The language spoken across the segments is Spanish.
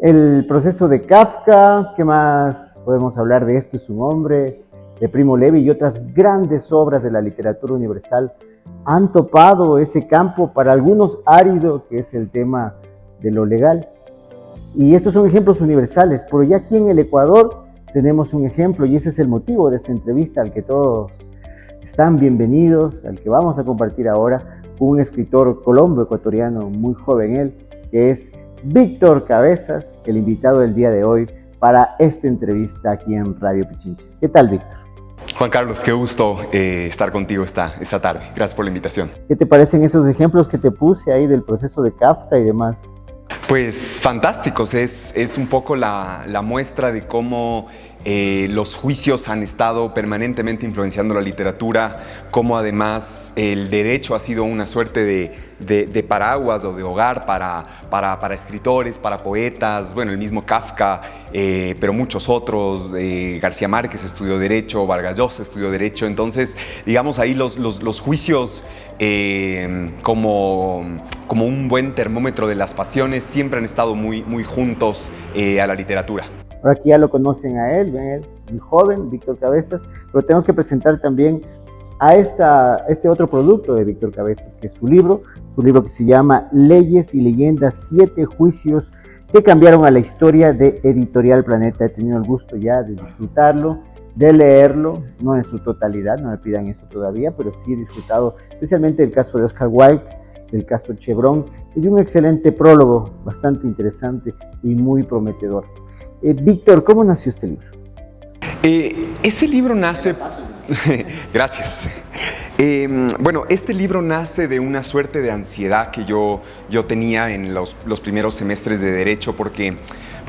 El proceso de Kafka, ¿qué más podemos hablar de Esto es un hombre, de Primo Levi y otras grandes obras de la literatura universal? Han topado ese campo para algunos árido, que es el tema de lo legal. Y estos son ejemplos universales, pero ya aquí en el Ecuador tenemos un ejemplo y ese es el motivo de esta entrevista al que todos están bienvenidos, al que vamos a compartir ahora, un escritor colombo-ecuatoriano, muy joven él, que es Víctor Cabezas, el invitado del día de hoy para esta entrevista aquí en Radio Pichincha. ¿Qué tal, Víctor? Juan Carlos, qué gusto estar contigo esta tarde. Gracias por la invitación. ¿Qué te parecen esos ejemplos que te puse ahí del proceso de Kafka y demás? Pues fantásticos, es un poco la muestra de cómo los juicios han estado permanentemente influenciando la literatura, cómo además el derecho ha sido una suerte de paraguas o de hogar para escritores, para poetas, bueno, el mismo Kafka, pero muchos otros, García Márquez estudió Derecho, Vargas Llosa estudió Derecho, entonces, digamos, ahí los juicios como un buen termómetro de las pasiones siempre han estado muy juntos a la literatura. Ahora aquí ya lo conocen a él, es muy joven, Víctor Cabezas, pero tenemos que presentar también a este otro producto de Víctor Cabezas, que es su libro que se llama Leyes y Leyendas, 7 juicios que cambiaron a la historia, de Editorial Planeta. He tenido el gusto ya de disfrutarlo, de leerlo, no en su totalidad, no me pidan eso todavía, pero sí he disfrutado especialmente el caso de Oscar Wilde, el caso Chevron, y un excelente prólogo, bastante interesante y muy prometedor. Víctor, ¿cómo nació este libro? Ese libro nace... Gracias. Bueno, este libro nace de una suerte de ansiedad que yo tenía en los primeros semestres de Derecho, porque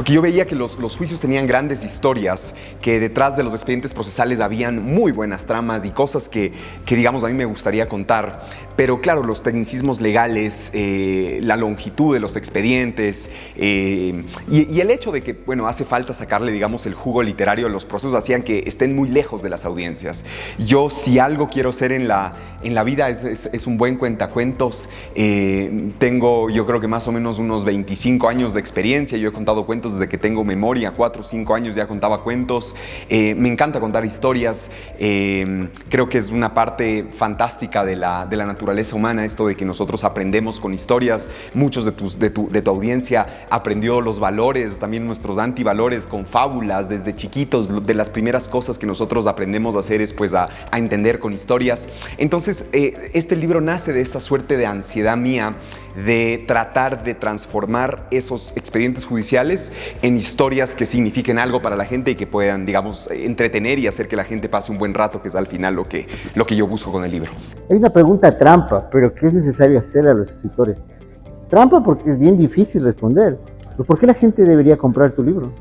yo veía que los juicios tenían grandes historias, que detrás de los expedientes procesales habían muy buenas tramas y cosas que digamos, a mí me gustaría contar. Pero claro, los tecnicismos legales, la longitud de los expedientes y el hecho de que, bueno, hace falta sacarle, digamos, el jugo literario a los procesos hacían que estén muy lejos de las audiencias. Yo, si algo quiero ser en la vida es un buen cuentacuentos. Tengo, yo creo que más o menos unos 25 años de experiencia. Yo he contado cuentos desde que tengo memoria, 4 o 5 años ya contaba cuentos. Me encanta contar historias. Creo que es una parte fantástica de la naturaleza humana, esto de que nosotros aprendemos con historias. Muchos de tu audiencia aprendió los valores, también nuestros antivalores con fábulas desde chiquitos. De las primeras cosas que nosotros aprendemos a hacer es pues a entender con historias. Entonces este libro nace de esa suerte de ansiedad mía de tratar de transformar esos expedientes judiciales en historias que signifiquen algo para la gente y que puedan, digamos, entretener y hacer que la gente pase un buen rato, que es al final lo que yo busco con el libro. Hay una pregunta trampa, pero ¿qué es necesario hacer a los escritores? Trampa porque es bien difícil responder. ¿Pero por qué la gente debería comprar tu libro?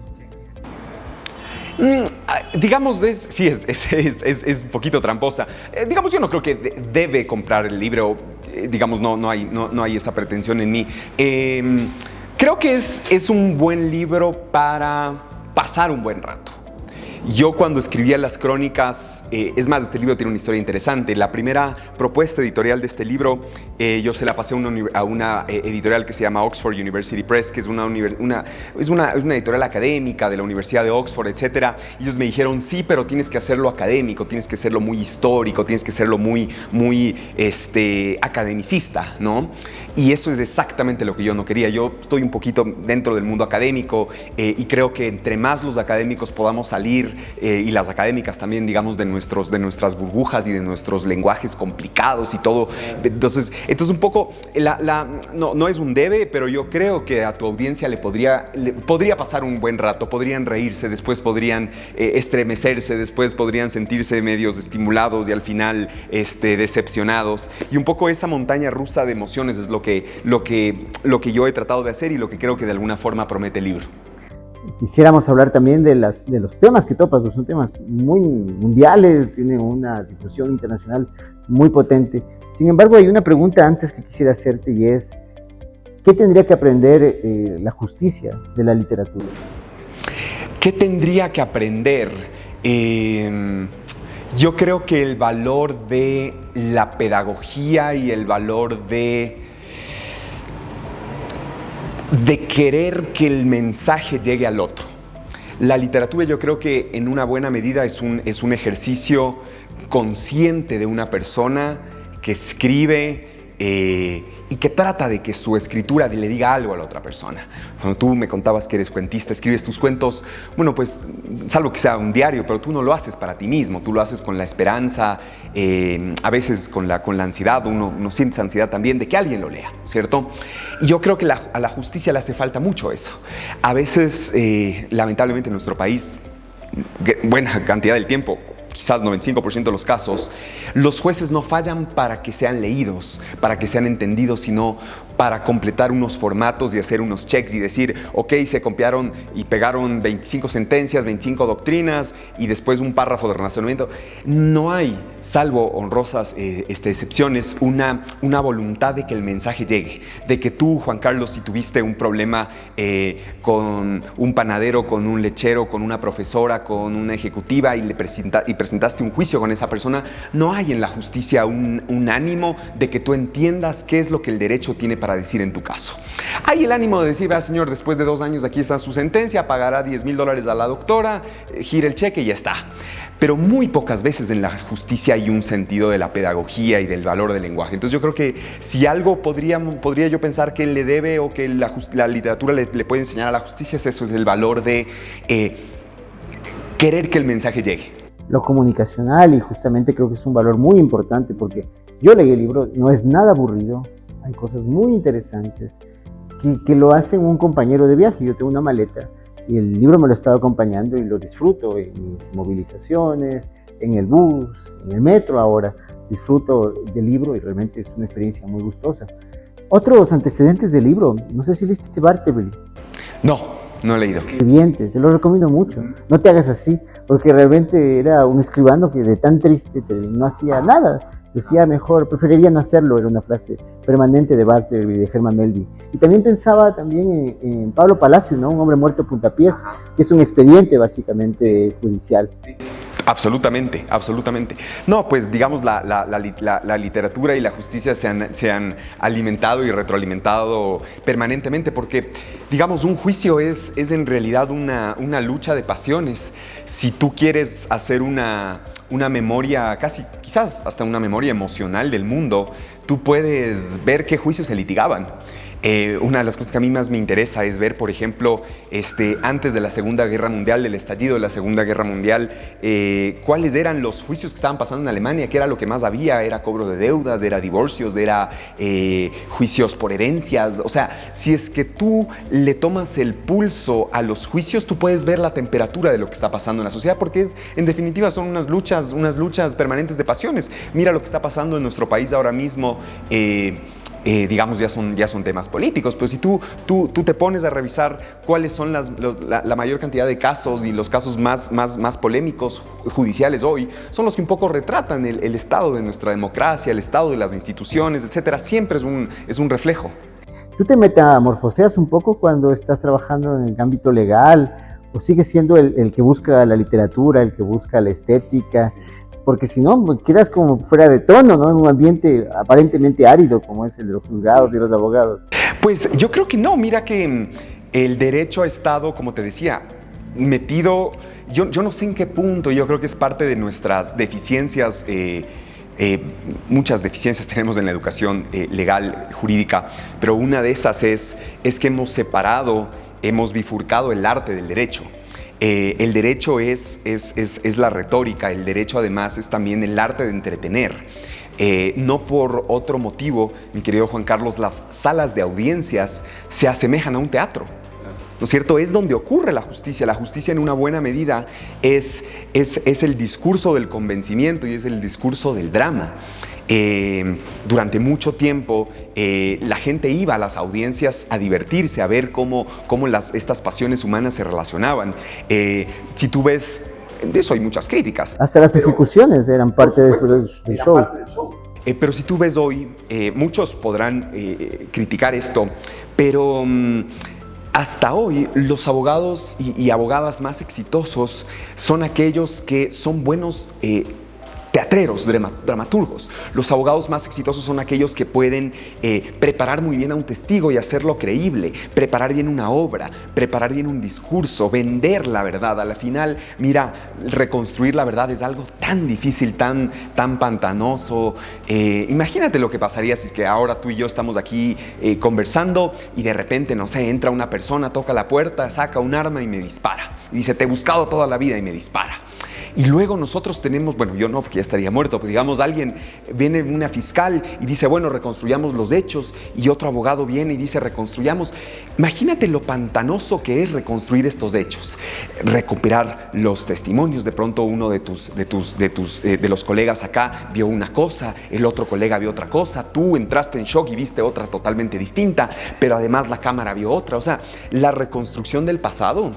Digamos, sí, es un poquito tramposa. Digamos, yo no creo que debe comprar el libro. Digamos, no hay esa pretensión en mí. Creo que es un buen libro para pasar un buen rato. Yo cuando escribía las crónicas, es más, este libro tiene una historia interesante. La primera propuesta editorial de este libro, yo se la pasé a una editorial que se llama Oxford University Press, que es una editorial académica de la Universidad de Oxford, etc. Y ellos me dijeron, sí, pero tienes que hacerlo académico, tienes que hacerlo muy histórico, tienes que hacerlo muy academicista, ¿no? Y eso es exactamente lo que yo no quería. Yo estoy un poquito dentro del mundo académico y creo que entre más los académicos podamos salir y las académicas también, digamos, de nuestras burbujas y de nuestros lenguajes complicados y todo. Entonces un poco, no es un debe, pero yo creo que a tu audiencia le podría pasar un buen rato, podrían reírse, después podrían estremecerse, después podrían sentirse medios estimulados y al final decepcionados. Y un poco esa montaña rusa de emociones es lo que yo he tratado de hacer y lo que creo que de alguna forma promete el libro. Quisiéramos hablar también de los temas que topas, porque son temas muy mundiales, tienen una difusión internacional muy potente. Sin embargo, hay una pregunta antes que quisiera hacerte y es, ¿qué tendría que aprender la justicia de la literatura? ¿Qué tendría que aprender? Yo creo que el valor de la pedagogía y el valor de de querer que el mensaje llegue al otro. La literatura, yo creo que en una buena medida es un ejercicio consciente de una persona que escribe y que trata de que su escritura le diga algo a la otra persona. Cuando tú me contabas que eres cuentista, escribes tus cuentos, bueno, pues salvo que sea un diario, pero tú no lo haces para ti mismo, tú lo haces con la esperanza, a veces con la ansiedad, uno siente ansiedad también de que alguien lo lea, ¿cierto? Y yo creo que a la justicia le hace falta mucho eso. A veces, lamentablemente en nuestro país, buena cantidad del tiempo, quizás 95% de los casos, los jueces no fallan para que sean leídos, para que sean entendidos, sino para completar unos formatos y hacer unos checks y decir, ok, se copiaron y pegaron 25 sentencias, 25 doctrinas y después un párrafo de razonamiento. No hay, salvo honrosas excepciones, una voluntad de que el mensaje llegue, de que tú, Juan Carlos, si tuviste un problema con un panadero, con un lechero, con una profesora, con una ejecutiva y presentaste un juicio con esa persona, no hay en la justicia un ánimo de que tú entiendas qué es lo que el derecho tiene para decir en tu caso. Hay el ánimo de decir, vea señor, después de 2 años aquí está su sentencia, pagará $10,000 a la doctora, gira el cheque y ya está. Pero muy pocas veces en la justicia hay un sentido de la pedagogía y del valor del lenguaje. Entonces yo creo que si algo podría yo pensar que le debe o que la literatura le puede enseñar a la justicia es eso, es el valor de querer que el mensaje llegue. Lo comunicacional, y justamente creo que es un valor muy importante porque yo leí el libro, no es nada aburrido, hay cosas muy interesantes que lo hacen un compañero de viaje. Yo tengo una maleta y el libro me lo he estado acompañando y lo disfruto en mis movilizaciones, en el bus, en el metro ahora. Disfruto del libro y realmente es una experiencia muy gustosa. Otros antecedentes del libro, no sé si leíste Bartleby. No he leído. Escribiente, te lo recomiendo mucho. No te hagas así, porque realmente era un escribano que de tan triste no hacía nada. Decía mejor, preferiría no hacerlo, era una frase permanente de Bartleby, de Herman Melville. Y también pensaba en Pablo Palacio, ¿no? Un hombre muerto a puntapiés, que es un expediente básicamente judicial. Sí. Absolutamente, absolutamente. No, pues digamos la literatura y la justicia se han alimentado y retroalimentado permanentemente porque, digamos, un juicio es en realidad una lucha de pasiones. Si tú quieres hacer una memoria, quizás hasta una memoria emocional del mundo, tú puedes ver qué juicios se litigaban. Una de las cosas que a mí más me interesa es ver, por ejemplo, antes de la Segunda Guerra Mundial, del estallido de la Segunda Guerra Mundial, cuáles eran los juicios que estaban pasando en Alemania, qué era lo que más había, era cobro de deudas, era divorcios, era juicios por herencias. O sea, si es que tú le tomas el pulso a los juicios, tú puedes ver la temperatura de lo que está pasando en la sociedad, porque en definitiva son unas luchas permanentes de pasiones. Mira lo que está pasando en nuestro país ahora mismo. Digamos, ya son temas políticos, pero si tú te pones a revisar cuáles son la mayor cantidad de casos y los casos más polémicos judiciales hoy, son los que un poco retratan el estado de nuestra democracia, el estado de las instituciones, etcétera. Siempre es un reflejo. ¿Tú te metamorfoseas un poco cuando estás trabajando en el ámbito legal o sigues siendo el que busca la literatura, el que busca la estética? Porque si no, quedas como fuera de tono, ¿no? En un ambiente aparentemente árido como es el de los juzgados y los abogados. Pues yo creo que no. Mira que el derecho ha estado, como te decía, metido, yo no sé en qué punto, yo creo que es parte de nuestras deficiencias. Muchas deficiencias tenemos en la educación legal, jurídica, pero una de esas es que hemos bifurcado el arte del derecho. El derecho es la retórica, el derecho además es también el arte de entretener. No por otro motivo, mi querido Juan Carlos, las salas de audiencias se asemejan a un teatro. ¿No es cierto? Es donde ocurre la justicia. La justicia en una buena medida es el discurso del convencimiento y es el discurso del drama. Durante mucho tiempo la gente iba a las audiencias a divertirse, a ver cómo estas pasiones humanas se relacionaban. Si tú ves, de eso hay muchas críticas. Hasta las ejecuciones eran parte del show. Pero si tú ves hoy, muchos podrán criticar esto, pero hasta hoy los abogados y abogadas más exitosos son aquellos que son buenos teatreros, dramaturgos. Los abogados más exitosos son aquellos que pueden preparar muy bien a un testigo y hacerlo creíble, preparar bien una obra, preparar bien un discurso, vender la verdad. A la final, mira, reconstruir la verdad es algo tan difícil, tan pantanoso. Imagínate lo que pasaría si es que ahora tú y yo estamos aquí conversando y de repente, no sé, entra una persona, toca la puerta, saca un arma y me dispara. Y dice, te he buscado toda la vida y me dispara. Y luego nosotros tenemos, bueno, yo no, porque ya estaría muerto, pero digamos alguien, viene una fiscal y dice, bueno, reconstruyamos los hechos, y otro abogado viene y dice, reconstruyamos. Imagínate lo pantanoso que es reconstruir estos hechos, recuperar los testimonios. De pronto uno de los colegas acá vio una cosa, el otro colega vio otra cosa, tú entraste en shock y viste otra totalmente distinta, pero además la cámara vio otra. O sea, la reconstrucción del pasado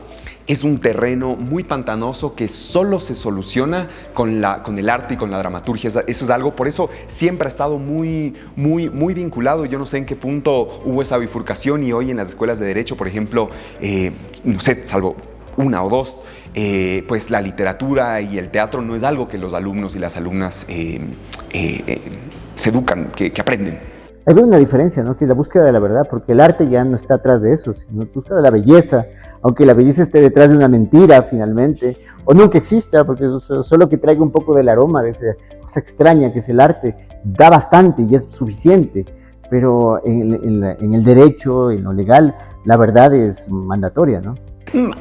es un terreno muy pantanoso que solo se soluciona con el arte y con la dramaturgia. Eso es algo, por eso siempre ha estado muy vinculado. Yo no sé en qué punto hubo esa bifurcación, y hoy en las escuelas de Derecho, por ejemplo, no sé, salvo una o dos, pues la literatura y el teatro no es algo que los alumnos y las alumnas se educan, que aprenden. Hay una diferencia, ¿no? Que es la búsqueda de la verdad, porque el arte ya no está atrás de eso, sino busca de la belleza, aunque la belleza esté detrás de una mentira finalmente, o nunca exista, porque solo que traiga un poco del aroma de esa cosa extraña que es el arte, da bastante y es suficiente. Pero en el derecho, en lo legal, la verdad es mandatoria, ¿no?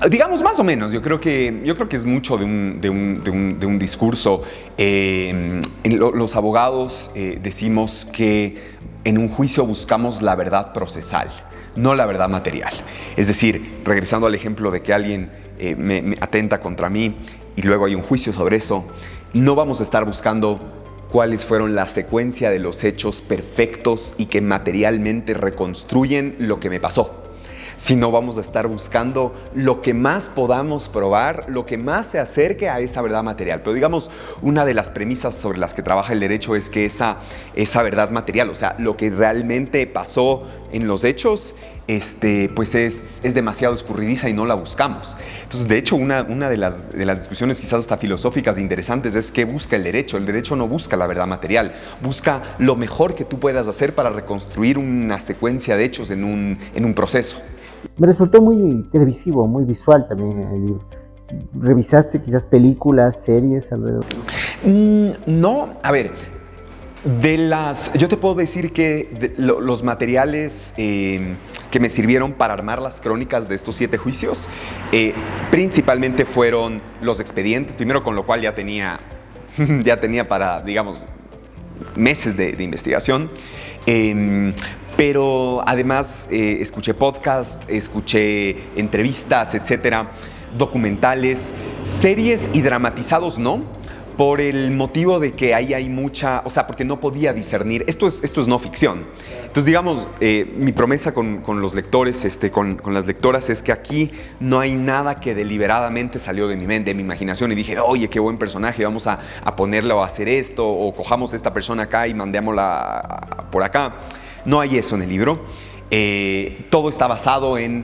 Digamos más o menos. Yo creo que es mucho de un discurso. Los abogados decimos que en un juicio buscamos la verdad procesal, no la verdad material. Es decir, regresando al ejemplo de que alguien me atenta contra mí y luego hay un juicio sobre eso, no vamos a estar buscando cuáles fueron la secuencia de los hechos perfectos y que materialmente reconstruyen lo que me pasó, sino vamos a estar buscando lo que más podamos probar, lo que más se acerque a esa verdad material. Pero digamos, una de las premisas sobre las que trabaja el derecho es que esa verdad material, o sea, lo que realmente pasó en los hechos, pues es demasiado escurridiza y no la buscamos. Entonces, de hecho, una de las discusiones quizás hasta filosóficas interesantes es qué busca el derecho. El derecho no busca la verdad material, busca lo mejor que tú puedas hacer para reconstruir una secuencia de hechos en un proceso. Me resultó muy televisivo, muy visual también el libro. ¿Revisaste quizás películas, series alrededor? No, a ver, yo te puedo decir que los materiales que me sirvieron para armar las crónicas de estos 7 juicios, principalmente fueron los expedientes, primero, con lo cual ya tenía para, digamos, meses de investigación. Pero además escuché podcasts, escuché entrevistas, etcétera, documentales, series y dramatizados no, por el motivo de que ahí hay mucha, o sea, porque no podía discernir, esto es no ficción. Entonces, digamos, mi promesa con los lectores, con las lectoras, es que aquí no hay nada que deliberadamente salió de mi mente, de mi imaginación, y dije, oye, qué buen personaje, vamos a ponerle o a hacer esto, o cojamos esta persona acá y mandémosla por acá. No hay eso en el libro. Todo está basado en,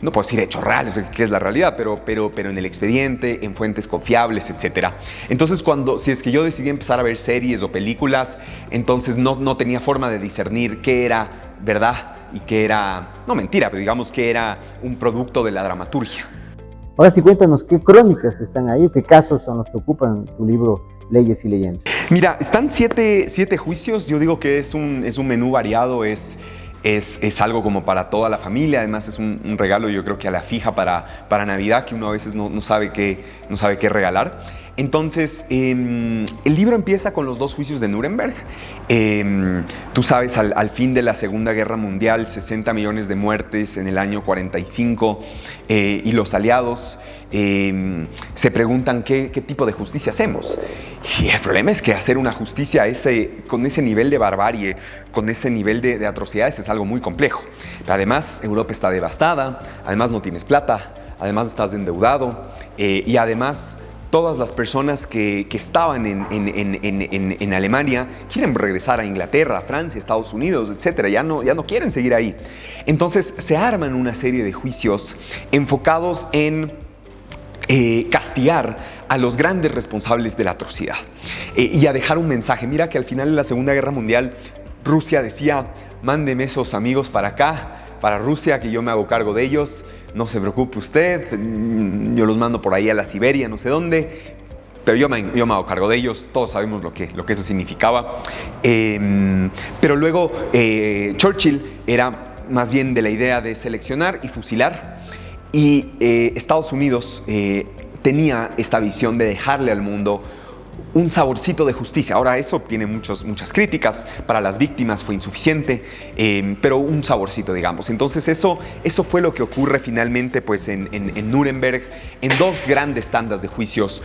no puedo decir hechos reales, que es la realidad, pero en el expediente, en fuentes confiables, etc. Entonces, si es que yo decidí empezar a ver series o películas, entonces no tenía forma de discernir qué era verdad y qué era, no mentira, pero digamos que era un producto de la dramaturgia. Ahora sí, cuéntanos, ¿qué crónicas están ahí? ¿Qué casos son los que ocupan tu libro Leyes y Leyendas? Mira, están 7 juicios. Yo digo que es un menú variado, es algo como para toda la familia. Además es un regalo, yo creo que a la fija para Navidad, que uno a veces no sabe qué regalar. Entonces, el libro empieza con los 2 juicios de Nuremberg. Tú sabes, al fin de la Segunda Guerra Mundial, 60 millones de muertes en el año 45, y los aliados se preguntan qué tipo de justicia hacemos. Y el problema es que hacer una justicia con ese nivel de barbarie, con ese nivel de atrocidades, es algo muy complejo. Además, Europa está devastada, además no tienes plata, además estás endeudado, y además todas las personas que estaban en Alemania quieren regresar a Inglaterra, Francia, Estados Unidos, etc. Ya no quieren seguir ahí. Entonces se arman una serie de juicios enfocados en castigar a los grandes responsables de la atrocidad y a dejar un mensaje. Mira que al final de la Segunda Guerra Mundial Rusia decía: mándeme esos amigos para acá, para Rusia, que yo me hago cargo de ellos, no se preocupe usted, yo los mando por ahí a la Siberia, no sé dónde, pero yo me hago cargo de ellos. Todos sabemos lo que eso significaba. Pero luego Churchill era más bien de la idea de seleccionar y fusilar, y Estados Unidos tenía esta visión de dejarle al mundo un saborcito de justicia. Ahora, eso tiene muchas críticas. Para las víctimas fue insuficiente, pero un saborcito, digamos. Entonces eso fue lo que ocurre finalmente pues, en Nuremberg, en dos grandes tandas de juicios.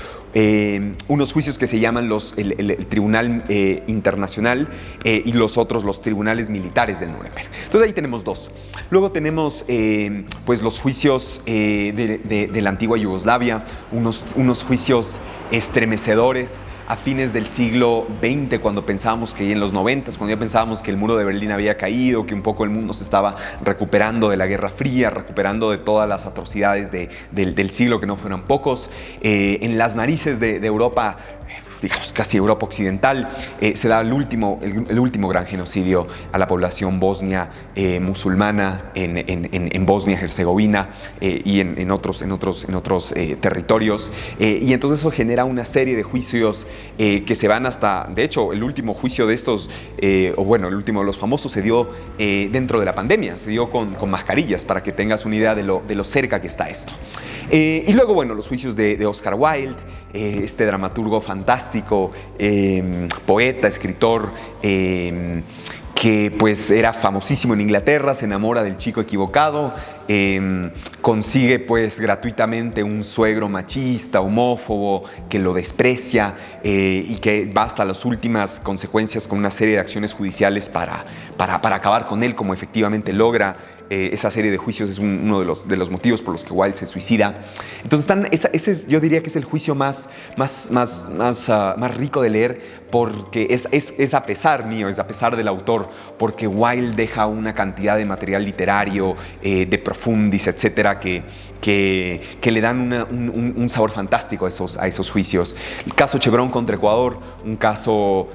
Unos juicios que se llaman el Tribunal Internacional y los otros los Tribunales Militares de Nuremberg. Entonces ahí tenemos dos. Luego tenemos pues los juicios de la antigua Yugoslavia, unos juicios estremecedores a fines del siglo XX, cuando pensábamos que en los 90, cuando ya pensábamos que el muro de Berlín había caído, que un poco el mundo se estaba recuperando de la Guerra Fría, recuperando de todas las atrocidades del siglo, que no fueron pocos. En las narices de Europa, digamos casi Europa occidental, se da el último gran genocidio a la población bosnia musulmana en Bosnia-Herzegovina y en otros territorios. Y entonces eso genera una serie de juicios que se van hasta, de hecho, el último juicio de estos, el último de los famosos se dio dentro de la pandemia, se dio con mascarillas, para que tengas una idea de lo cerca que está esto. Y luego, bueno, los juicios de Oscar Wilde, este dramaturgo fantástico, poeta, escritor, que pues era famosísimo en Inglaterra, se enamora del chico equivocado, consigue pues gratuitamente un suegro machista, homófobo, que lo desprecia y que va hasta las últimas consecuencias con una serie de acciones judiciales para acabar con él, como efectivamente logra. Esa serie de juicios es uno de los motivos por los que Wilde se suicida. Entonces ese yo diría que es el juicio más rico de leer, porque es a pesar mío, es a pesar del autor, porque Wilde deja una cantidad de material literario, de profundis, etcétera, que le dan un sabor fantástico a esos juicios. El caso Chevron contra Ecuador, un caso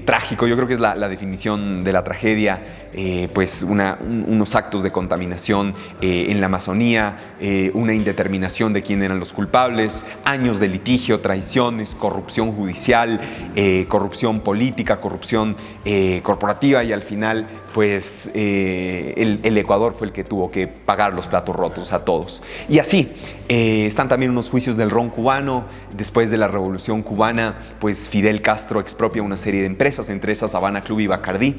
trágico, yo creo que es la definición de la tragedia, pues unos actos de contaminación en la Amazonía, una indeterminación de quién eran los culpables, años de litigio, traiciones, corrupción judicial, corrupción política, corrupción corporativa, y al final pues el Ecuador fue el que tuvo que pagar los platos rotos a todos. Y así, están también unos juicios del ron cubano. Después de la Revolución Cubana, pues Fidel Castro expropia una serie de empresas, entre esas Habana Club y Bacardí,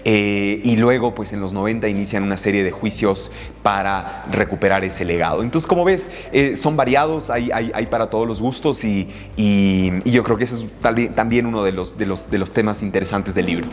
y luego pues en los 90 inician una serie de juicios para recuperar ese legado. Entonces, como ves, son variados, hay para todos los gustos, y yo creo que ese es también uno de los temas interesantes del libro.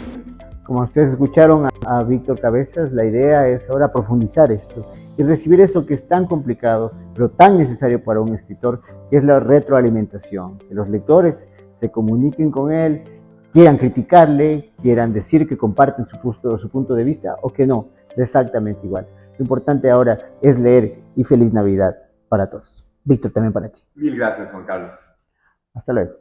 Como ustedes escucharon a Víctor Cabezas, la idea es ahora profundizar esto y recibir eso que es tan complicado, pero tan necesario para un escritor, que es la retroalimentación. Que los lectores se comuniquen con él, quieran criticarle, quieran decir que comparten su punto de vista o que no, es exactamente igual. Lo importante ahora es leer, y feliz Navidad para todos. Víctor, también para ti. Mil gracias, Juan Carlos. Hasta luego.